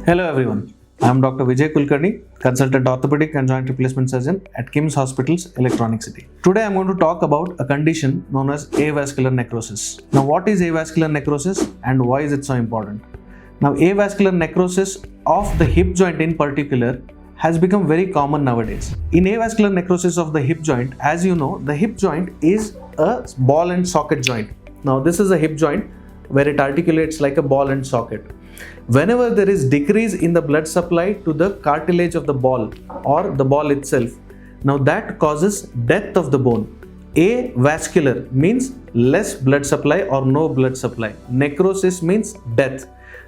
Hello everyone, I am Dr. Vijay Kulkarni, Consultant Orthopedic and Joint Replacement Surgeon at KIMS Hospitals, Electronic City. Today I am going to talk about a condition known as avascular necrosis. Now what is avascular necrosis and why is it so important? Now avascular necrosis of the hip joint in particular has become very common nowadays. In avascular necrosis of the hip joint, as you know, the hip joint is a ball and socket joint. Now this is a hip joint where it articulates like a ball and socket. Whenever there is decrease in the blood supply to the cartilage of the ball or the ball itself, now that causes death of the bone. Avascular means less blood supply or no blood supply. Necrosis means death.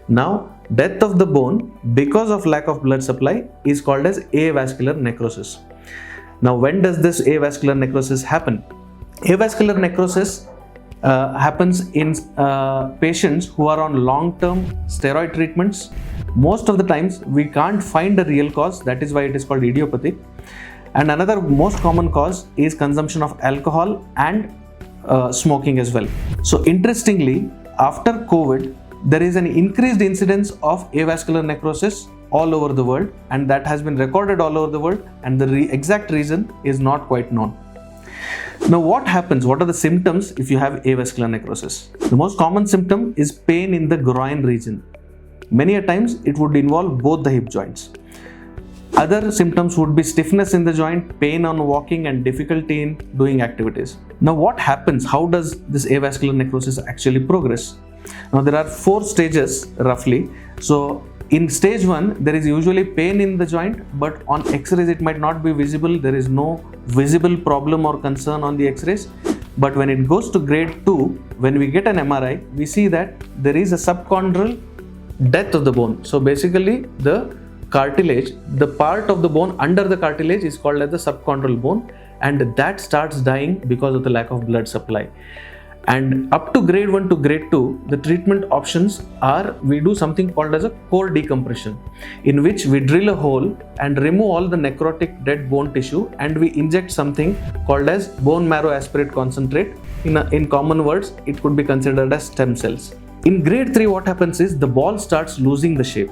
Now, death of the bone because of lack of blood supply is called as avascular necrosis. Now, when does this avascular necrosis happen? Avascular necrosis happens in patients who are on long-term steroid treatments. Most of the times we can't find a real cause, that is why it is called idiopathic. And another most common cause is consumption of alcohol and smoking as well. So interestingly, after COVID, there is an increased incidence of avascular necrosis all over the world, and that has been recorded all over the world, and the exact reason is not quite known. Now what happens? What are the symptoms if you have avascular necrosis? The most common symptom is pain in the groin region. Many a times it would involve both the hip joints. Other symptoms would be stiffness in the joint, pain on walking and difficulty in doing activities. Now what happens? How does this avascular necrosis actually progress? Now there are 4 stages roughly. So in stage 1, there is usually pain in the joint, but on x-rays it might not be visible. There is no visible problem or concern on the x-rays. But when it goes to grade 2, when we get an MRI, we see that there is a subchondral death of the bone. So basically the cartilage, the part of the bone under the cartilage is called as the subchondral bone, and that starts dying because of the lack of blood supply. And up to grade 1 to grade 2, the treatment options are, we do something called as a core decompression, in which we drill a hole and remove all the necrotic dead bone tissue, and we inject something called as bone marrow aspirate concentrate. In common words, it could be considered as stem cells. In grade 3, what happens is the ball starts losing the shape.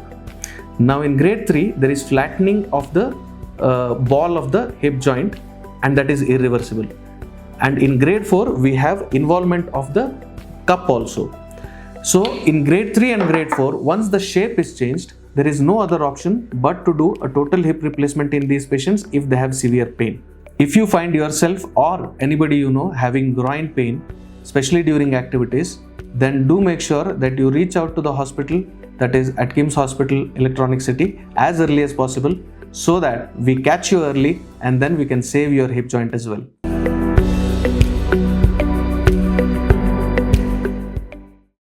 Now in grade 3, there is flattening of the ball of the hip joint, and that is irreversible. And in grade 4, we have involvement of the cup also. So in grade 3 and grade 4, once the shape is changed, there is no other option but to do a total hip replacement in these patients if they have severe pain. If you find yourself or anybody you know having groin pain, especially during activities, then do make sure that you reach out to the hospital, that is at KIMS Hospital, Electronic City, as early as possible, so that we catch you early and then we can save your hip joint as well.